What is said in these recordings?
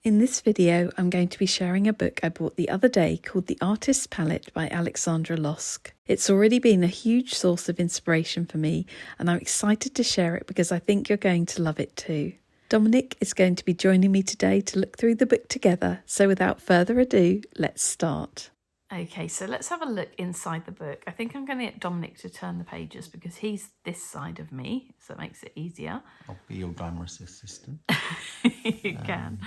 In this video, I'm going to be sharing a book I bought the other day called The Artist's Palette by Alexandra Loske. It's already been a huge source of inspiration for me, and I'm excited to share it because I think you're going to love it too. Dominic is going to be joining me today to look through the book together, so without further ado, let's start. Okay, so let's have a look inside the book. I think I'm going to get Dominic to turn the pages because he's this side of me, so it makes it easier. I'll be your glamorous assistant. You can.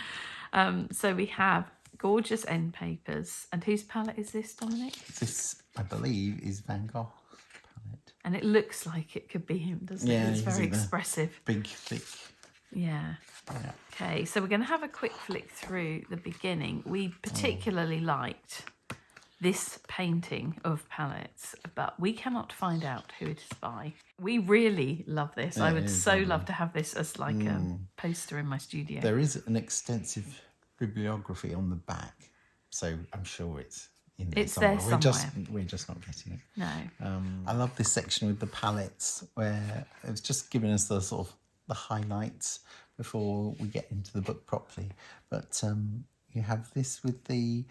So we have gorgeous end papers. And whose palette is this, Dominic? This, I believe, is Van Gogh's palette. And it looks like it could be him, doesn't it? It's very expressive. Big, thick. Yeah. Okay, so we're going to have a quick flick through the beginning. We particularly liked this painting of palettes, but we cannot find out who it is by. We really love this. I would so love to have this as like a poster in my studio. There is an extensive bibliography on the back, so I'm sure it's in there somewhere. We're just not getting it. No. I love this section with the palettes where it's just giving us the sort of the highlights before we get into the book properly. But you have this with the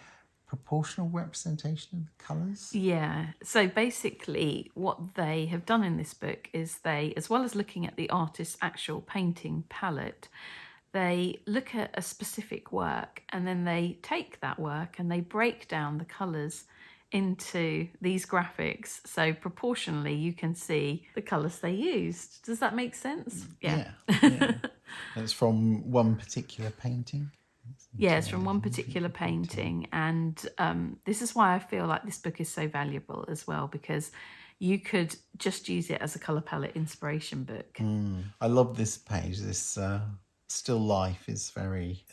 proportional representation of the colours? Yeah, so basically what they have done in this book is they, as well as looking at the artist's actual painting palette, they look at a specific work and then they take that work and they break down the colours into these graphics. So proportionally you can see the colours they used. Does that make sense? Yeah. It's from one particular painting. Yeah, it's from one particular painting, and this is why I feel like this book is so valuable as well, because you could just use it as a colour palette inspiration book. I love this page. This still life is very...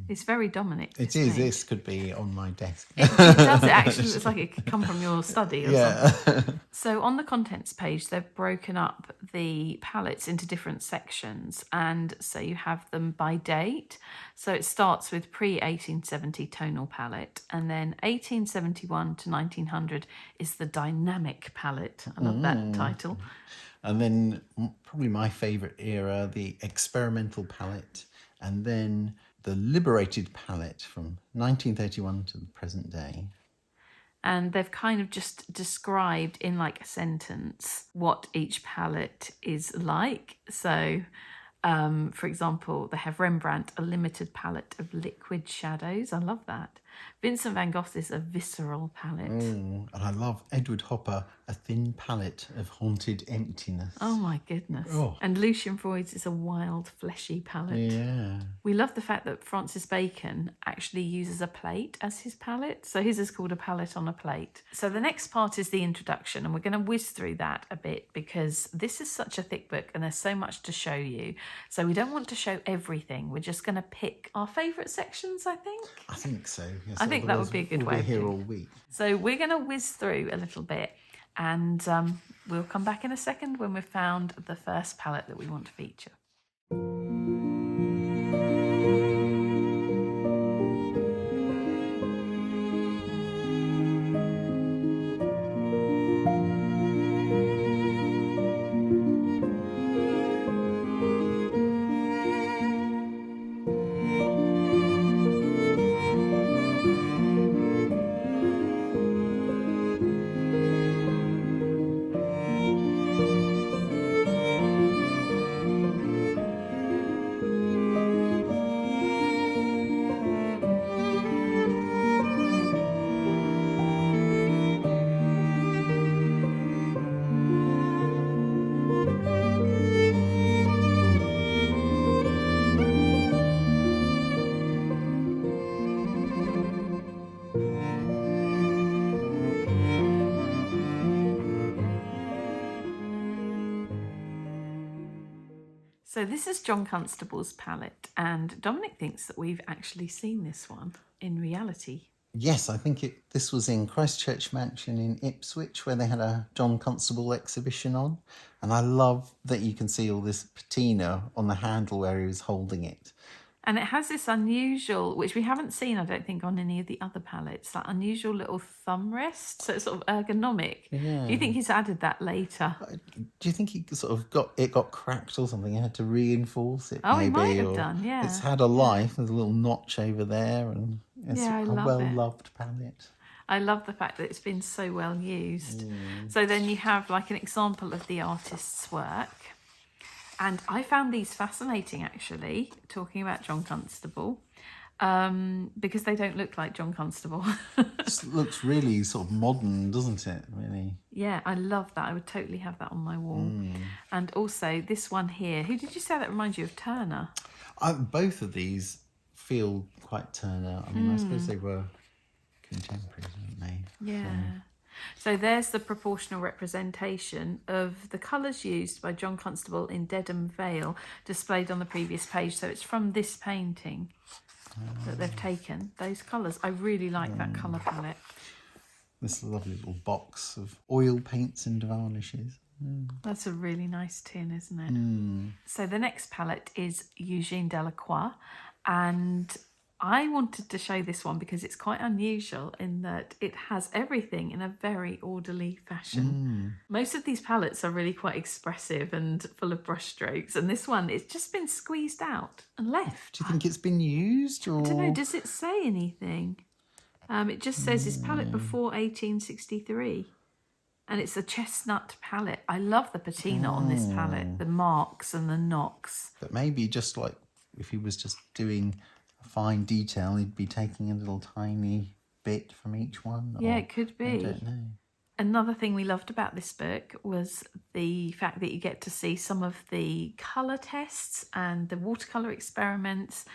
it's very Dominic. It is. This could be on my desk. It does. It actually looks like it could come from your study or something. So on the contents page, they've broken up the palettes into different sections. And so you have them by date. So it starts with pre-1870 tonal palette. And then 1871 to 1900 is the dynamic palette. I love that title. And then probably my favourite era, the experimental palette, and then the liberated palette from 1931 to the present day. And they've kind of just described in like a sentence what each palette is like. So, for example, they have Rembrandt, a limited palette of liquid shadows. I love that. Vincent van Gogh is a visceral palette. And I love Edward Hopper, a thin palette of haunted emptiness. Oh my goodness. And Lucian Freud's is a wild, fleshy palette. Yeah. We love the fact that Francis Bacon actually uses a plate as his palette. So his is called A Palette on a Plate. So the next part is the introduction, and we're going to whiz through that a bit because this is such a thick book and there's so much to show you. So we don't want to show everything. We're just going to pick our favourite sections, I think. I think so. Yes, I think that would be a good way. We'll be here all week. So we're going to whiz through a little bit, and we'll come back in a second when we've found the first palette that we want to feature. So this is John Constable's palette, and Dominic thinks that we've actually seen this one in reality. Yes, I think this was in Christchurch Mansion in Ipswich where they had a John Constable exhibition on. And I love that you can see all this patina on the handle where he was holding it. And it has this unusual, which we haven't seen, I don't think, on any of the other palettes, that unusual little thumb rest, so it's sort of ergonomic. Yeah. Do you think he's added that later? Do you think he sort of got cracked or something? He had to reinforce it, Oh, maybe, he might have or done, yeah. it's had a life. There's a little notch over there, and it's Yeah, I a love it. well-loved palette. I love the fact that it's been so well used. So then you have like an example of the artist's work. And I found these fascinating, actually, talking about John Constable, because they don't look like John Constable. It looks really sort of modern, doesn't it? Really. Yeah, I love that. I would totally have that on my wall. And also this one here. Who did you say that reminds you of? Turner? Both of these feel quite Turner. I mean, I suppose they were contemporaries, weren't they? Yeah. So there's the proportional representation of the colours used by John Constable in Dedham Vale displayed on the previous page. So it's from this painting that they've taken those colours. I really like that colour palette. This lovely little box of oil paints and varnishes. That's a really nice tin, isn't it? So the next palette is Eugene Delacroix, and I wanted to show this one because it's quite unusual in that it has everything in a very orderly fashion. Most of these palettes are really quite expressive and full of brush strokes, and this one, it's just been squeezed out and left. Do you think it's been used, or? I don't know, does it say anything? It just says this palette before 1863. And it's a chestnut palette. I love the patina on this palette, the marks and the knocks. But maybe just like if he was just doing a fine detail, he'd be taking a little tiny bit from each one. Yeah, it could be. I don't know. Another thing we loved about this book was the fact that you get to see some of the colour tests and the watercolour experiments.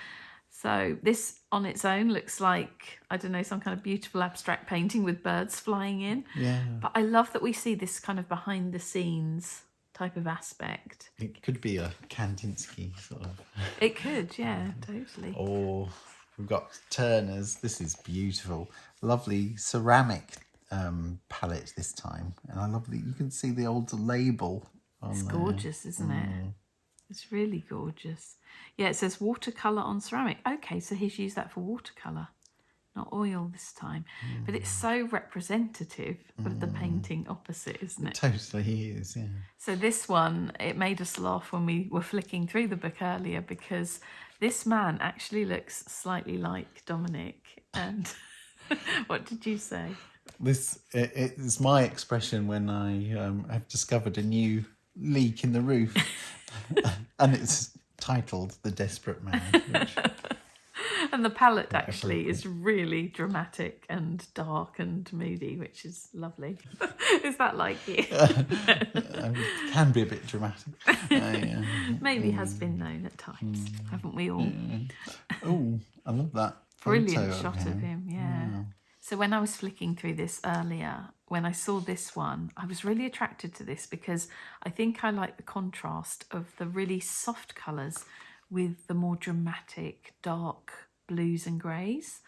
So this on its own looks like, I don't know, some kind of beautiful abstract painting with birds flying in. Yeah. But I love that we see this kind of behind the scenes type of aspect. It could be a Kandinsky sort of. It could, yeah, totally. Or we've got Turner's. This is beautiful. Lovely ceramic palette this time. And I love that you can see the old label on It's there. gorgeous, isn't it? It's really gorgeous. Yeah, it says watercolour on ceramic. Okay, so he's used that for watercolour, not oil this time. But it's so representative of the painting opposite, isn't it? Totally is, yeah. So this one, it made us laugh when we were flicking through the book earlier because this man actually looks slightly like Dominic. And what did you say? This it's my expression when I have discovered a new leak in the roof. And it's titled The Desperate Man. Which... And the palette actually is really dramatic and dark and moody, which is lovely. Is that like you? It can be a bit dramatic. Maybe has been known at times, haven't we all? Oh, I love that. Brilliant shot of him, yeah. Wow. So when I was flicking through this earlier, when I saw this one, I was really attracted to this because I think I like the contrast of the really soft colours with the more dramatic, dark blues and greys.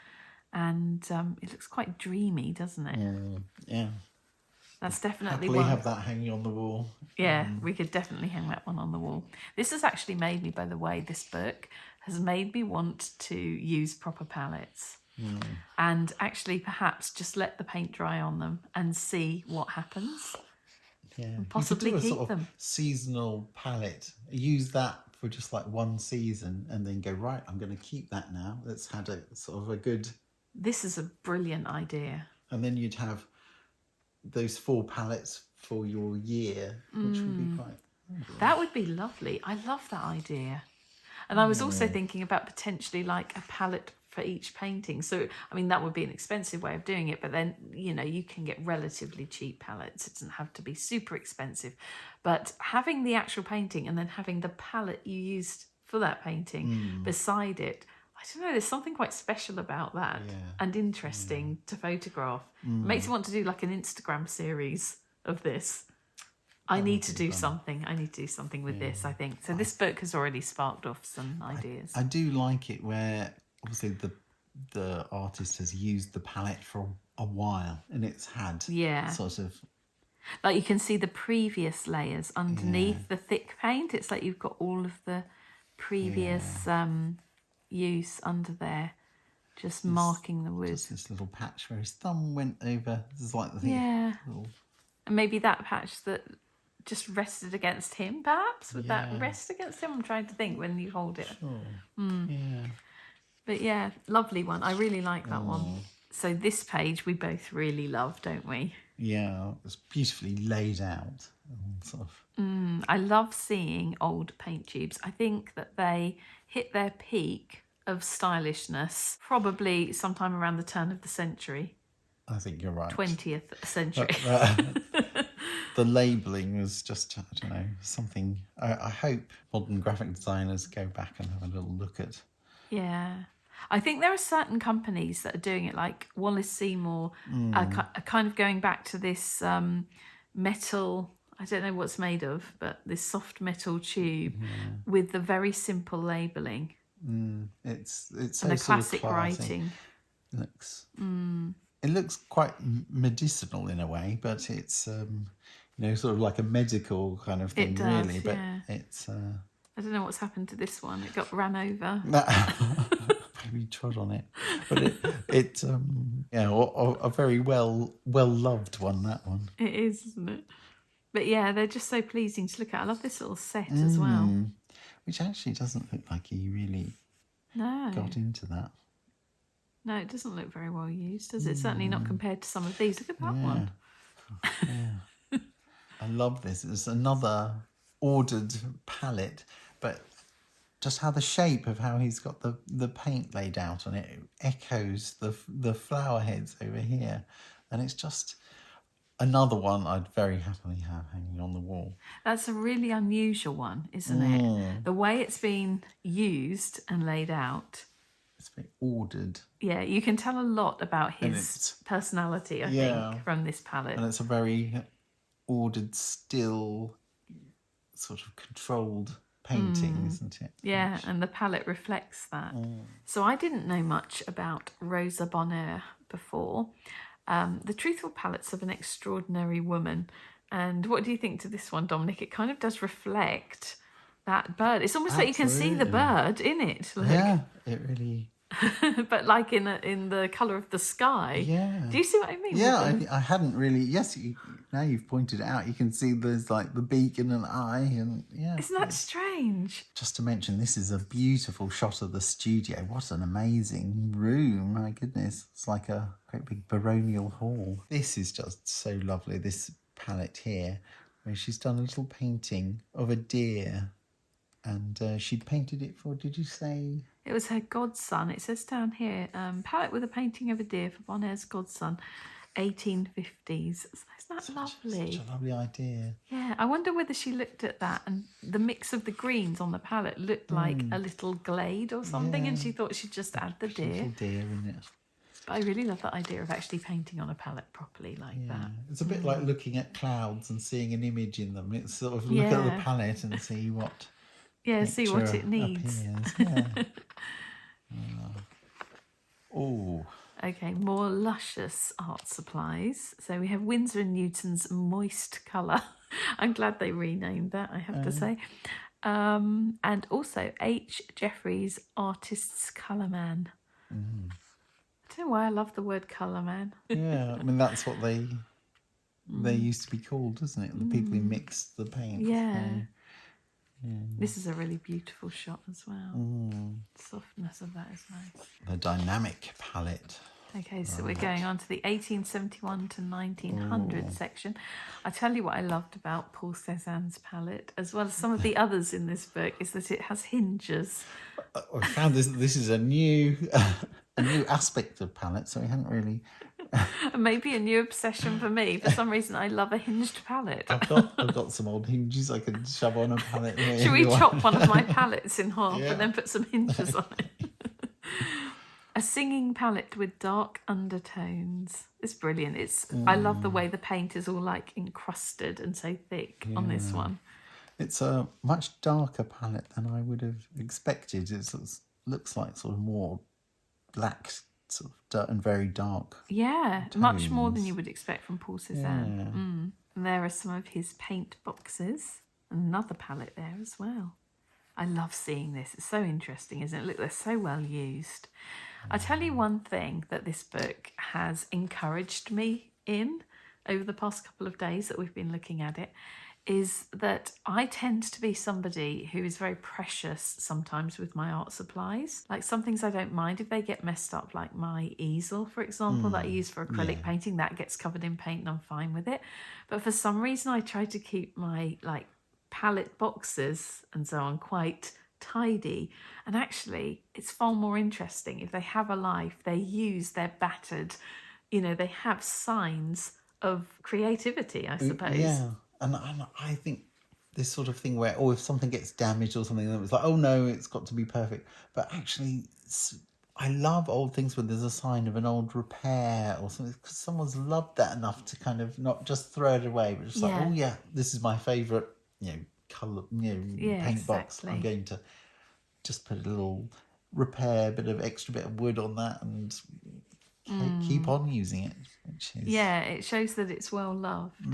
And it looks quite dreamy, doesn't it? Yeah. That's definitely Happily one. Have that hanging on the wall. Yeah, we could definitely hang that one on the wall. This has actually made me, by the way, this book has made me want to use proper palettes. And actually perhaps just let the paint dry on them and see what happens. Yeah, and possibly you could do a keep sort them. Of seasonal palette. Use that for just like one season and then go, right, I'm going to keep that now. That's had a sort of a good... This is a brilliant idea. And then you'd have those 4 palettes for your year, which would be quite... That would be lovely. I love that idea. And I was also thinking about potentially like a palette for each painting. So, I mean, that would be an expensive way of doing it, but then, you know, you can get relatively cheap palettes. It doesn't have to be super expensive. But having the actual painting and then having the palette you used for that painting beside it, I don't know, there's something quite special about that and interesting to photograph. It makes you want to do like an Instagram series of this. I need to do something. I need to do something with this, I think. So this book has already sparked off some ideas. I do like it where obviously the artist has used the palette for a while and it's had sort of... Like you can see the previous layers underneath the thick paint. It's like you've got all of the previous use under there, just marking the wood. Just this little patch where his thumb went over. This is like the little... And maybe that patch that just rested against him, perhaps? Would that rest against him? I'm trying to think when you hold it. Sure. Yeah. But yeah, lovely one. I really like that one. So this page we both really love, don't we? Yeah, it's beautifully laid out. Sort of. I love seeing old paint tubes. I think that they hit their peak of stylishness probably sometime around the turn of the century. I think you're right. 20th century. The labelling was just, I don't know, something... I hope modern graphic designers go back and have a little look at. Yeah. I think there are certain companies that are doing it, like Wallace Seymour, are kind of going back to this metal... I don't know what's made of, but this soft metal tube with the very simple labelling. It's so and the sort classic of classy. writing. It looks quite medicinal in a way, but it's sort of like a medical kind of thing, It does, really. But it's I don't know what's happened to this one. It got ran over. maybe trod on it, but it's a very well loved one. That one. It is, isn't it? But yeah, they're just so pleasing to look at. I love this little set as well. Which actually doesn't look like he really got into that. No, it doesn't look very well used, does it? Certainly not compared to some of these. Look at that one. Yeah. I love this. It's another ordered palette, but just how the shape of how he's got the paint laid out on it echoes the flower heads over here. And it's just... another one I'd very happily have hanging on the wall. That's a really unusual one, isn't it? The way it's been used and laid out. It's very ordered. Yeah, you can tell a lot about his personality, I think, from this palette. And it's a very ordered, still, sort of controlled painting, isn't it? Yeah, and the palette reflects that. So I didn't know much about Rosa Bonheur before. The Truthful Palettes of an Extraordinary Woman. And what do you think to this one, Dominic? It kind of does reflect that bird. It's almost like you can see the bird in it. Like. Yeah, it really... but like in the colour of the sky. Yeah. Do you see what I mean? Yeah, I hadn't really... Yes, now you've pointed it out. You can see there's like the beak and an eye and Isn't that strange? Just to mention, this is a beautiful shot of the studio. What an amazing room. My goodness. It's like a great big baronial hall. This is just so lovely, this palette here, where she's done a little painting of a deer. And she'd painted it for, did you say? It was her godson. It says down here, palette with a painting of a deer for Bonheur's godson, 1850s. Isn't that lovely? Such a lovely idea. Yeah, I wonder whether she looked at that and the mix of the greens on the palette looked like a little glade or something, and she thought she'd just add the deer. Little deer in it. But I really love that idea of actually painting on a palette properly like that. It's a bit like looking at clouds and seeing an image in them. It's sort of look at the palette and see what... see what it needs. Okay, more luscious art supplies. So we have Winsor & Newton's Moist Colour. I'm glad they renamed that, I have to say. And also H. Jeffries' Artist's Colour Man. I don't know why I love the word colour man. Yeah, I mean, that's what they used to be called, isn't it? The people who mix the paint. Yeah. This is a really beautiful shot as well. Softness of that is nice. The dynamic palette. Okay, so we're going on to the 1871 to 1900 section. I tell you what I loved about Paul Cézanne's palette, as well as some of the others in this book, is that it has hinges. I found this is a new aspect of palette, so we hadn't really... Maybe a new obsession for me. For some reason, I love a hinged palette. I've got some old hinges I could shove on a palette. Should we chop one of my palettes in half and then put some hinges on it? A singing palette with dark undertones. It's brilliant. I love the way the paint is all like encrusted and so thick on this one. It's a much darker palette than I would have expected. It looks like sort of more black sort of and very dark. Yeah, tones. Much more than you would expect from Paul Cézanne. And there are some of his paint boxes. Another palette there as well. I love seeing this. It's so interesting, isn't it? Look, they're so well used. I tell you one thing that this book has encouraged me in over the past couple of days that we've been looking at it is that I tend to be somebody who is very precious sometimes with my art supplies. Like some things I don't mind if they get messed up, like my easel, for example, that I use for acrylic painting, that gets covered in paint and I'm fine with it. But for some reason, I try to keep my like palette boxes and so on quite tidy. And actually, it's far more interesting if they have a life, they use their battered, they have signs of creativity, I suppose. Yeah. And I think this sort of thing where, if something gets damaged or something, then it's like, oh no, it's got to be perfect. But actually, I love old things where there's a sign of an old repair or something, because someone's loved that enough to kind of not just throw it away, but just like, oh yeah, this is my favourite, colour, paint box. I'm going to just put a little repair, extra bit of wood on that and keep on using it. It shows that it's well loved.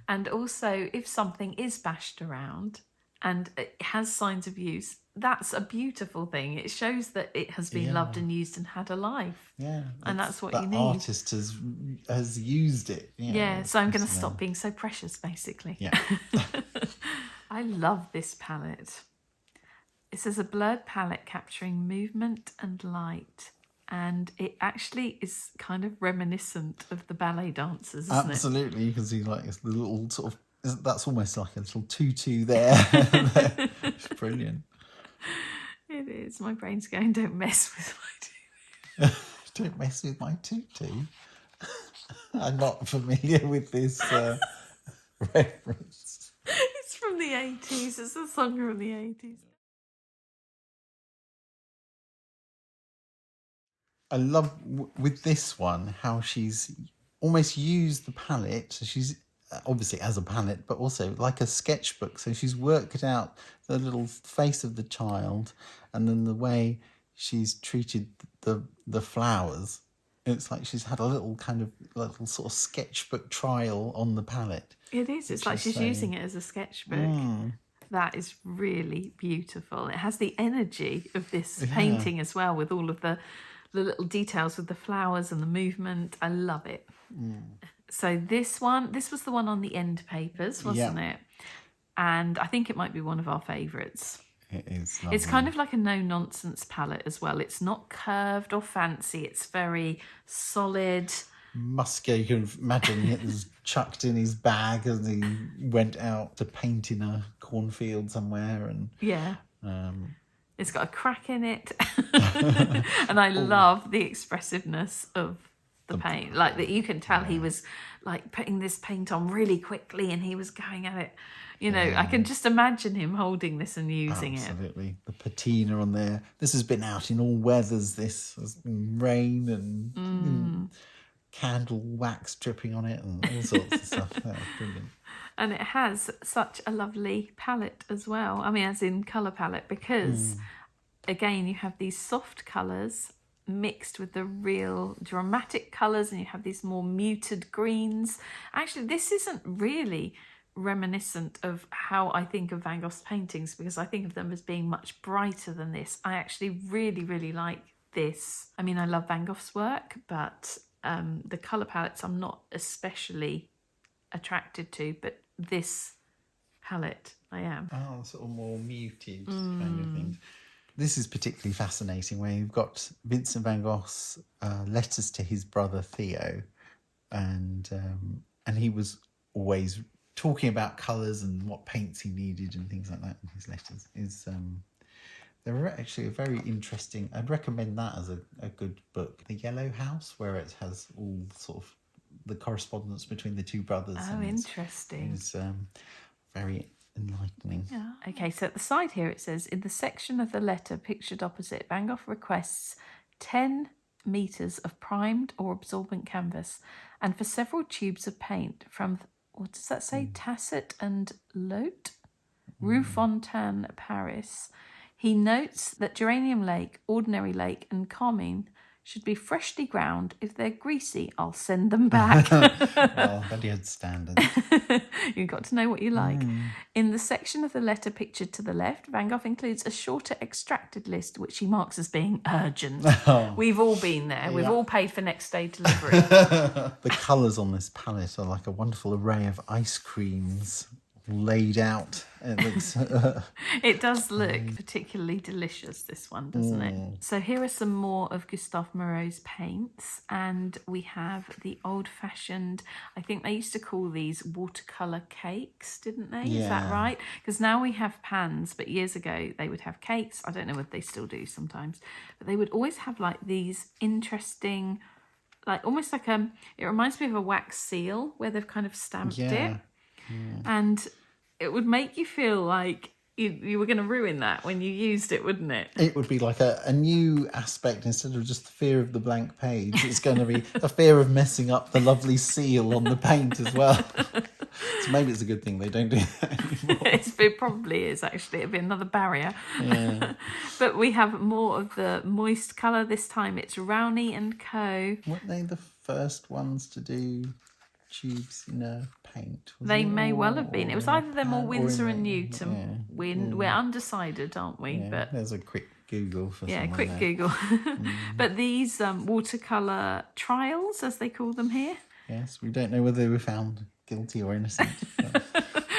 And also, if something is bashed around and it has signs of use, that's a beautiful thing. It shows that it has been loved and used and had a life. Yeah, and that's what that you need. Artist has used it. So I'm going to stop being so precious, basically. Yeah. I love this palette. It says a blurred palette capturing movement and light. And it actually is kind of reminiscent of the ballet dancers, isn't it? Absolutely. You can see like the little sort of, that's almost like a little tutu there. It's brilliant. It is. My brain's going, don't mess with my tutu. Don't mess with my tutu. I'm not familiar with this reference. It's from the 80s. It's a song from the 80s. I love with this one how she's almost used the palette. So she's obviously as a palette, but also like a sketchbook. So she's worked out the little face of the child, and then the way she's treated the flowers. It's like she's had a little sort of sketchbook trial on the palette. It is. It's like she's using it as a sketchbook. That is really beautiful. It has the energy of this painting as well, with all of the little details with the flowers and the movement. I love it. So this was the one on the end papers, wasn't it? And I think it might be one of our favourites. It is lovely. It's kind of like a no-nonsense palette as well. It's not curved or fancy. It's very solid. Musky. You can imagine it was chucked in his bag as he went out to paint in a cornfield somewhere. And it's got a crack in it. And I love the expressiveness of the paint. Like that, you can tell he was like putting this paint on really quickly and he was going at it. I can just imagine him holding this and using it. Absolutely. The patina on there. This has been out in all weathers. This has been rain and candle wax dripping on it and all sorts of stuff. That was brilliant. And it has such a lovely palette as well. I mean, as in colour palette, because again, you have these soft colours mixed with the real dramatic colours, and you have these more muted greens. Actually, this isn't really reminiscent of how I think of Van Gogh's paintings, because I think of them as being much brighter than this. I actually really, really like this. I mean, I love Van Gogh's work, but the colour palettes I'm not especially attracted to, but this palette I am. Oh, sort of more muted kind of things. This is particularly fascinating where you've got Vincent van Gogh's letters to his brother Theo, and he was always talking about colours and what paints he needed and things like that in his letters. They're actually a very interesting. I'd recommend that as a good book. The Yellow House, where it has all sort of the correspondence between the two brothers. Oh, interesting. It's very enlightening. Yeah. Okay, so at the side here it says, in the section of the letter pictured opposite, Van Gogh requests 10 metres of primed or absorbent canvas and for several tubes of paint from, what does that say, Tasset and Lot, Rue Fontaine, Paris. He notes that Geranium Lake, Ordinary Lake and Carmine should be freshly ground. If they're greasy, I'll send them back. Well, that had standards. You've got to know what you like. In the section of the letter pictured to the left, Van Gogh includes a shorter extracted list, which he marks as being urgent. We've all been there. We've all paid for next day delivery. The colours on this palette are like a wonderful array of ice creams laid out. It looks It does look particularly delicious, this one, doesn't it? So here are some more of Gustave Moreau's paints, and we have the old-fashioned, I think they used to call these watercolour cakes, didn't they? Is that right? Because now we have pans, but years ago they would have cakes. I don't know whether they still do sometimes, but they would always have like these interesting, like almost like it reminds me of a wax seal where they've kind of stamped it. And it would make you feel like you were going to ruin that when you used it, wouldn't it? It would be like a new aspect instead of just the fear of the blank page. It's going to be a fear of messing up the lovely seal on the paint as well. So maybe it's a good thing they don't do that anymore. It probably is, actually. It'd be another barrier. Yeah. But we have more of the moist colour. This time it's Rowney and Co. Weren't they the first ones to do tubes in a paint? They may well have been. It was either them or Winsor and Newton. We're undecided, aren't we? Yeah, but there's a quick Google for someone quick there. Google. But these watercolour trials, as they call them here. Yes, we don't know whether they were found guilty or innocent.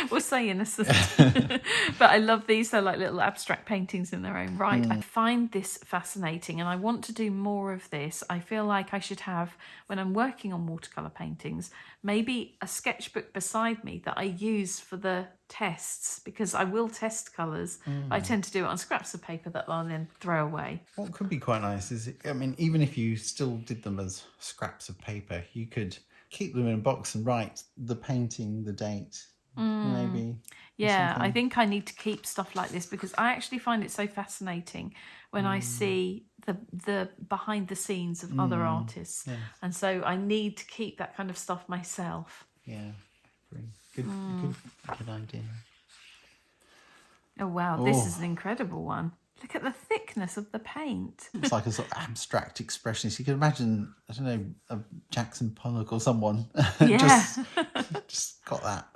We'll say innocent. But I love these. They're like little abstract paintings in their own right. I find this fascinating and I want to do more of this. I feel like I should have, when I'm working on watercolour paintings, maybe a sketchbook beside me that I use for the tests, because I will test colours. I tend to do it on scraps of paper that I'll then throw away. What could be quite nice is, I mean, even if you still did them as scraps of paper, you could keep them in a box and write the painting, the date, maybe. Yeah, I think I need to keep stuff like this because I actually find it so fascinating when I see the behind the scenes of other artists. Yes. And so I need to keep that kind of stuff myself. Yeah, good idea. Oh, wow, this is an incredible one. Look at the thickness of the paint. It's like a sort of abstract expressionist. You can imagine, I don't know, a Jackson Pollock or someone Yeah. just got that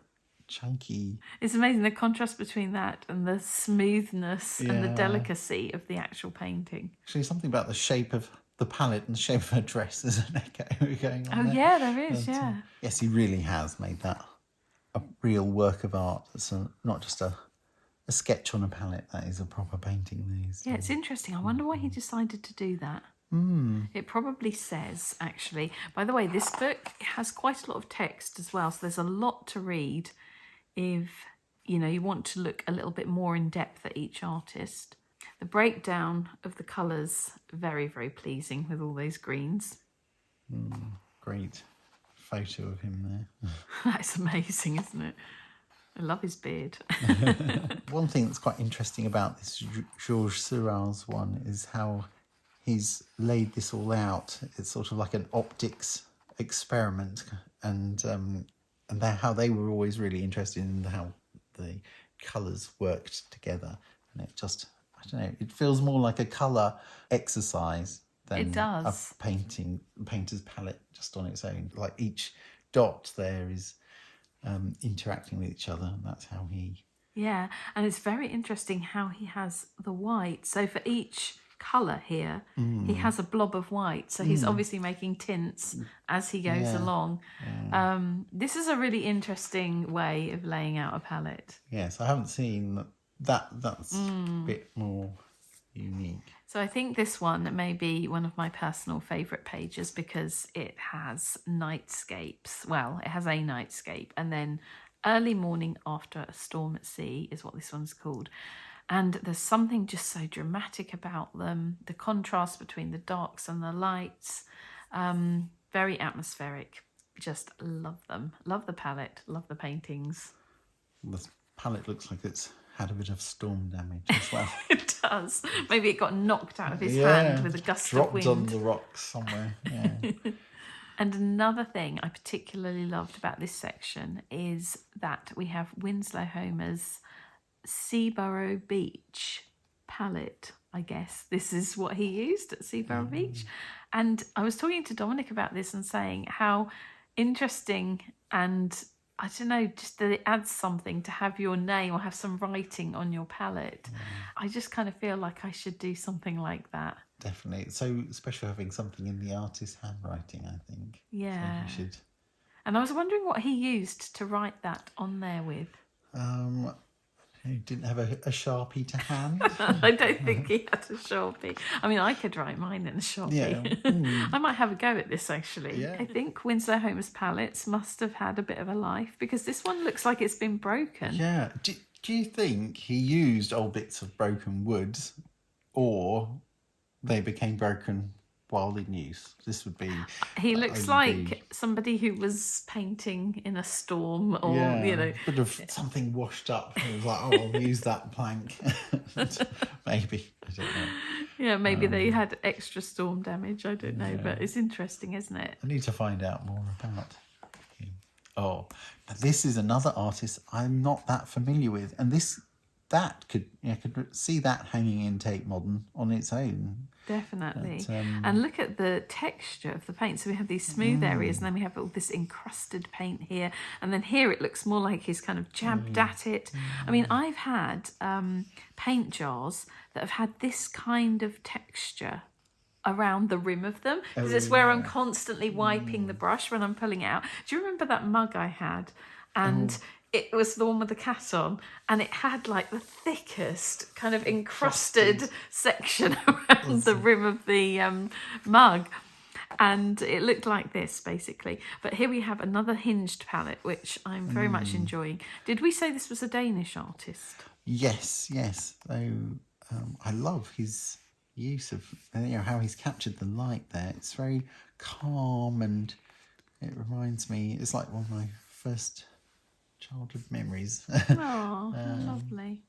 chunky. It's amazing the contrast between that and the smoothness and the Yeah. delicacy of the actual painting. Actually, something about the shape of the palette and the shape of her dress. There's an echo going on there. Yeah, there is, But, yeah. yes, he really has made that a real work of art. It's not just a sketch on a palette. That is a proper painting. These. Yeah, it's interesting. I wonder why he decided to do that. It probably says, actually. By the way, this book has quite a lot of text as well, so there's a lot to read if you want to look a little bit more in depth at each artist. The breakdown of the colours, very, very pleasing with all those greens. Great photo of him there. That's amazing, isn't it? I love his beard. One thing that's quite interesting about this Georges Seurat's one is how he's laid this all out. It's sort of like an optics experiment, and how they were always really interested in how the colours worked together. And it just, I don't know, it feels more like a colour exercise than It does. a painter's palette just on its own. Like each dot there is interacting with each other, and that's how he... Yeah, and it's very interesting how he has the white. So for each colour here, he has a blob of white. So he's obviously making tints as he goes along. This is a really interesting way of laying out a palette. Yes, I haven't seen that. That's a bit more unique. So I think this one may be one of my personal favourite pages because it has nightscapes. Well, it has a nightscape, and then early morning after a storm at sea is what this one's called. And there's something just so dramatic about them. The contrast between the darks and the lights. Very atmospheric. Just love them. Love the palette. Love the paintings. The palette looks like it's had a bit of storm damage as well. It does. Maybe it got knocked out of his hand with a gust of wind. Dropped on the rocks somewhere. Yeah. And another thing I particularly loved about this section is that we have Winslow Homer's Seaborough Beach palette. I guess this is what he used at Seabarrow Beach. And I was talking to Dominic about this and saying how interesting, and I don't know, just that it adds something to have your name or have some writing on your palette. I just kind of feel like I should do something like that. Definitely. It's so special having something in the artist's handwriting, I think. Yeah. So you should. And I was wondering what he used to write that on there with. He didn't have a Sharpie to hand. I don't think he had a Sharpie. I mean, I could write mine in a Sharpie. Yeah. I might have a go at this, actually. Yeah. I think Winslow Homes palettes must have had a bit of a life, because this one looks like it's been broken. Yeah. Do you think he used old bits of broken wood, or they became broken while in use? This would be... He looks like somebody who was painting in a storm, or, bit of something washed up. It was like, oh, I'll use that plank. Maybe. I don't know. Yeah, maybe they had extra storm damage. I don't know, but it's interesting, isn't it? I need to find out more about him. Oh, now this is another artist I'm not that familiar with, and that could see that hanging in Tate Modern on its own. Definitely. And look at the texture of the paint. So we have these smooth areas, and then we have all this encrusted paint here. And then here it looks more like he's kind of jabbed at it. I mean, I've had paint jars that have had this kind of texture around the rim of them. Because it's where I'm constantly wiping the brush when I'm pulling it out. Do you remember that mug I had? And... it was the one with the cat on, and it had like the thickest kind of encrusted section around the rim of the mug. And it looked like this, basically. But here we have another hinged palette, which I'm very much enjoying. Did we say this was a Danish artist? Yes. I love his use of, how he's captured the light there. It's very calm, and it reminds me, it's like one of my first... childhood memories. Oh, lovely.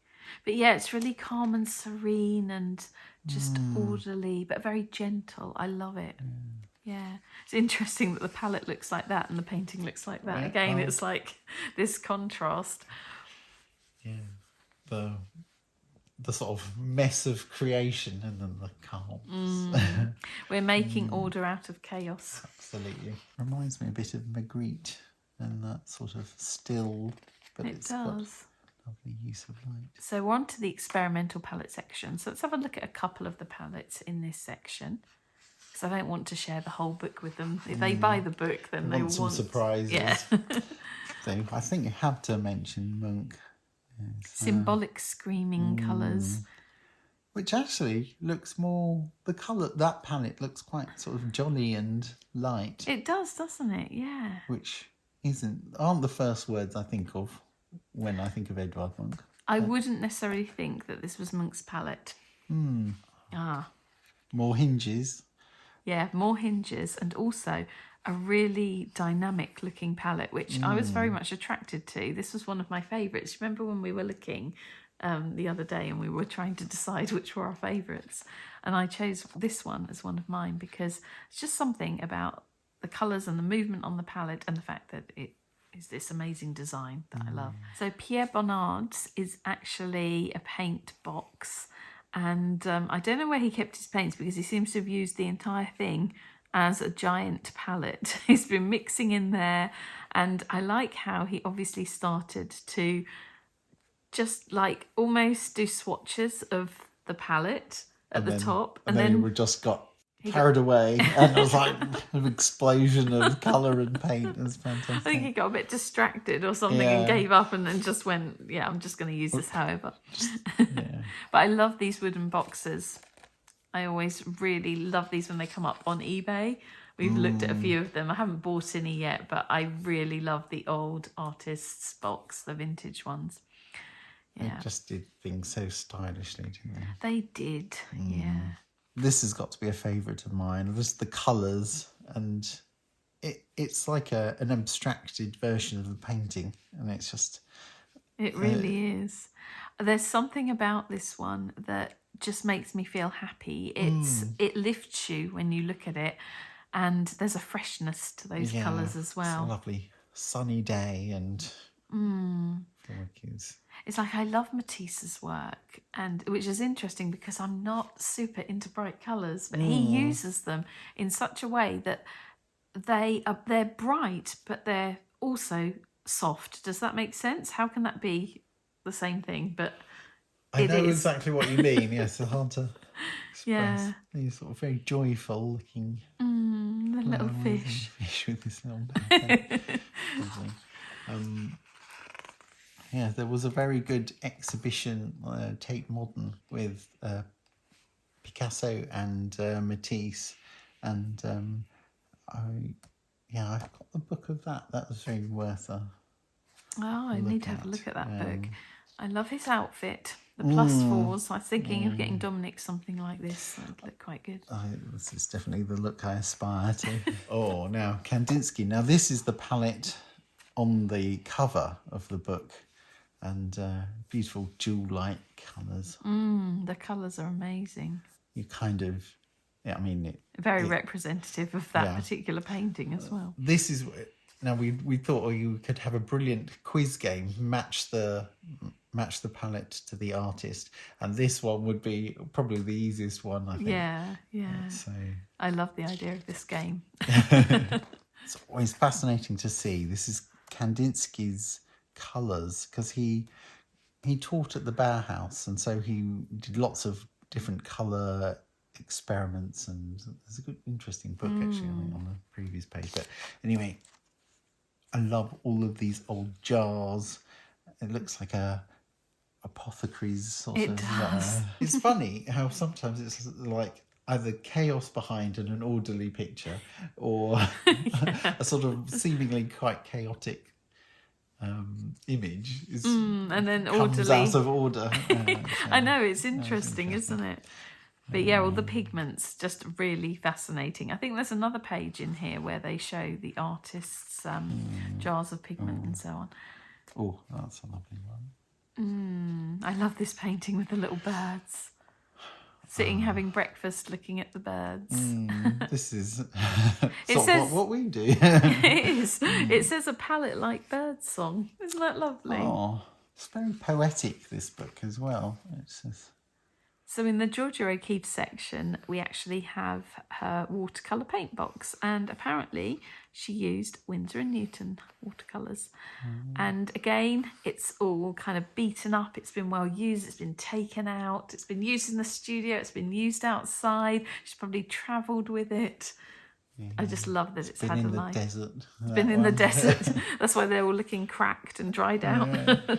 But yeah, it's really calm and serene and just orderly, but very gentle. I love it. Yeah. It's interesting that the palette looks like that and the painting looks like that. Again, it's like this contrast. Yeah. The sort of mess of creation and then the calm. We're making order out of chaos. Absolutely. Reminds me a bit of Magritte. And that sort of still, but it's got lovely use of light. So we're on to the experimental palette section. So let's have a look at a couple of the palettes in this section, because I don't want to share the whole book with them. If they buy the book, then they want some surprises. Yeah. So I think you have to mention Monk. Symbolic screaming colours. Which actually looks more, the colour, that palette looks quite sort of jolly and light. It does, doesn't it? Yeah. Which aren't the first words I think of when I think of Edvard Munch. I wouldn't necessarily think that this was Munch's palette. More hinges. Yeah, more hinges, and also a really dynamic looking palette, which I was very much attracted to. This was one of my favourites. Remember when we were looking the other day and we were trying to decide which were our favourites? And I chose this one as one of mine because it's just something about the colours and the movement on the palette and the fact that it is this amazing design that I love. So Pierre Bonnard's is actually a paint box, and I don't know where he kept his paints because he seems to have used the entire thing as a giant palette. He's been mixing in there, and I like how he obviously started to just like almost do swatches of the palette at the top, and then we just got carried away, and it was like an explosion of colour and paint. It was fantastic. I think he got a bit distracted or something and gave up, and then just went, yeah, I'm just going to use this however. But I love these wooden boxes. I always really love these when they come up on eBay. We've looked at a few of them. I haven't bought any yet, but I really love the old artist's box, the vintage ones. Yeah. They just did things so stylishly, didn't they? They did, yeah. This has got to be a favourite of mine. Just the colours, and it's like an abstracted version of the painting, and it's just... It really is. There's something about this one that just makes me feel happy. It lifts you when you look at it, and there's a freshness to those colours as well. It's a lovely sunny day, and It's like I love Matisse's work, and which is interesting because I'm not super into bright colours, but he uses them in such a way that they're bright, but they're also soft. Does that make sense? How can that be the same thing? But I know exactly what you mean. Yes, it's hard to express. Yeah. These sort of very joyful looking The little flowers fish. and fish with this little bag. Yeah, there was a very good exhibition, Tate Modern, with Picasso and Matisse, and I've got the book of that. That was very worth a I need to have a at. look at that book. I love his outfit. The +4s. I was thinking of getting Dominic something like this. That would look quite good. This is definitely the look I aspire to. Oh, now Kandinsky. Now this is the palette on the cover of the book, and beautiful jewel-like colours. The colours are amazing. You kind of, yeah, I mean, Very representative of that particular painting as well. This is now we thought you could have a brilliant quiz game, match the palette to the artist, and this one would be probably the easiest one, I think. Yeah. So I love the idea of this game. it's always fascinating to see. This is Kandinsky's colours, because he taught at the Bauhaus, and so he did lots of different colour experiments, and there's a good interesting book actually on the previous page. But anyway, I love all of these old jars. It looks like a apothecary's sort of. It does. It's funny how sometimes it's like either chaos behind and an orderly picture, or a sort of seemingly quite chaotic image is and then comes orderly. out of order. I know, it's interesting, isn't it? But yeah, all the pigments, just really fascinating. I think there's another page in here where they show the artist's jars of pigment and so on. Oh, that's a lovely one. I love this painting with the little birds. Sitting having breakfast, looking at the birds. This is It sort says- of what we do. It is. It says a palette like bird song. Isn't that lovely? Oh, it's very poetic, this book as well. It's just... So in the Georgia O'Keeffe section, we actually have her watercolour paint box, and apparently she used Winsor & Newton watercolours. And again, it's all kind of beaten up, it's been well used, it's been taken out, it's been used in the studio, it's been used outside, she's probably travelled with it. Yeah. I just love that it's had a life. Desert. It's been in the desert. That's why they're all looking cracked and dried out. Yeah.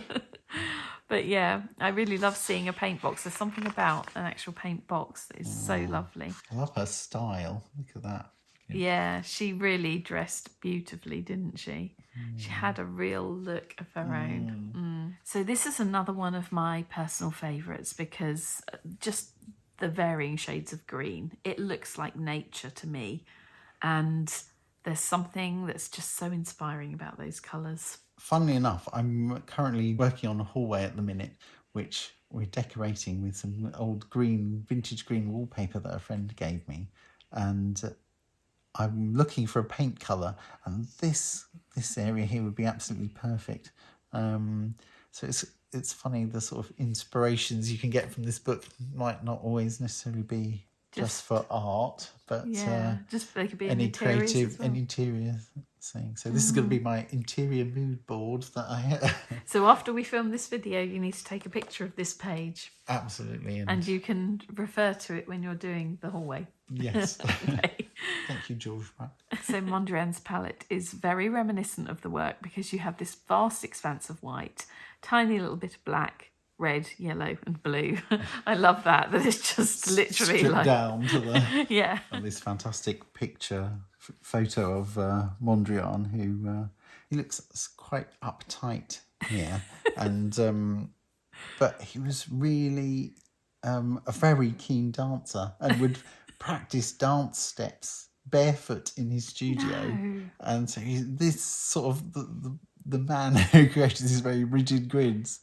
But yeah, I really love seeing a paint box. There's something about an actual paint box that is so lovely. I love her style. Look at that. Yeah, she really dressed beautifully, didn't she? She had a real look of her own. So this is another one of my personal favourites because just the varying shades of green. It looks like nature to me. And there's something that's just so inspiring about those colours. Funnily enough, I'm currently working on a hallway at the minute, which we're decorating with some old vintage green wallpaper that a friend gave me. And I'm looking for a paint colour, and this area here would be absolutely perfect. So it's funny, the sort of inspirations you can get from this book might not always necessarily be just for art, but just they could be any creative, well. any interior thing. So this is going to be my interior mood board that I. So after we film this video, you need to take a picture of this page. Absolutely, and you can refer to it when you're doing the hallway. Yes. Okay. Thank you, George. So Mondrian's palette is very reminiscent of the work because you have this vast expanse of white, tiny little bit of black, red, yellow and blue. I love that it's just literally stripped like down to the yeah. And this fantastic photo of Mondrian, who he looks quite uptight here, and but he was really a very keen dancer and would practice dance steps barefoot in his studio. No. And so this sort of the man who created these very rigid grids.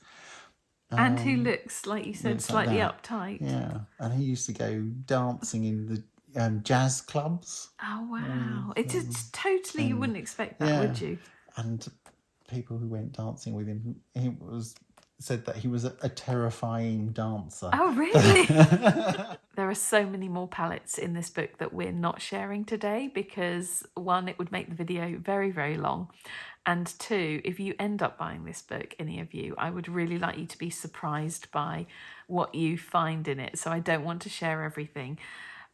And who looks, like you said, slightly like uptight. Yeah, and he used to go dancing in the jazz clubs. Oh, wow. It's just totally, you wouldn't expect that, would you? And people who went dancing with him, he was said that he was a terrifying dancer. Oh, really? There are so many more palettes in this book that we're not sharing today because, one, it would make the video very, very long. And two, if you end up buying this book, any of you, I would really like you to be surprised by what you find in it. So I don't want to share everything.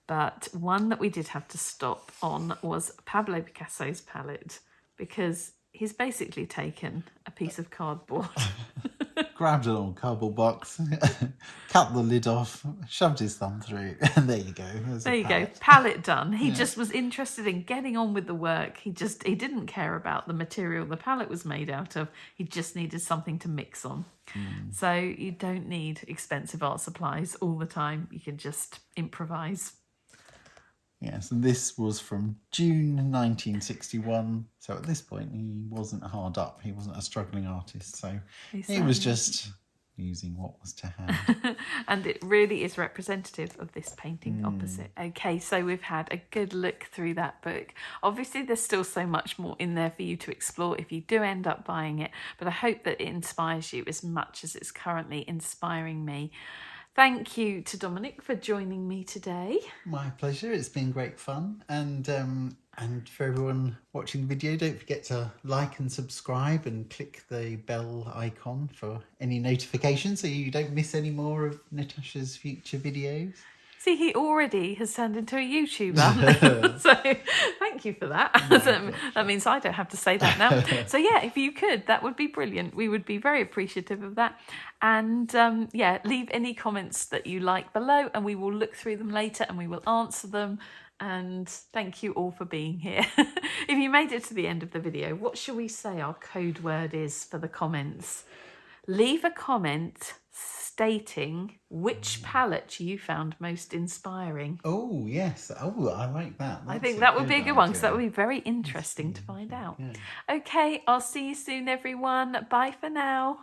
But one that we did have to stop on was Pablo Picasso's palette, because he's basically taken a piece of cardboard. Grabbed an old cardboard box, cut the lid off, shoved his thumb through, and there you go. There you go, palette done. He just was interested in getting on with the work. He didn't care about the material the palette was made out of. He just needed something to mix on. So you don't need expensive art supplies all the time. You can just improvise. Yes, and this was from June 1961. So at this point, he wasn't hard up. He wasn't a struggling artist. So he was just using what was to hand. And it really is representative of this painting opposite. Okay, so we've had a good look through that book. Obviously, there's still so much more in there for you to explore if you do end up buying it. But I hope that it inspires you as much as it's currently inspiring me. Thank you to Dominic for joining me today. My pleasure. It's been great fun. And for everyone watching the video, don't forget to like and subscribe and click the bell icon for any notifications so you don't miss any more of Natasha's future videos. See, he already has turned into a YouTuber. So thank you for that. That means I don't have to say that now. So yeah, if you could, that would be brilliant. We would be very appreciative of that. And yeah, leave any comments that you like below and we will look through them later and we will answer them. And thank you all for being here. If you made it to the end of the video, what shall we say our code word is for the comments? Leave a comment stating which palette you found most inspiring. Oh, yes. Oh, I like that. I think that would be a good one because that would be very interesting to find out. Yeah. Okay, I'll see you soon, everyone. Bye for now.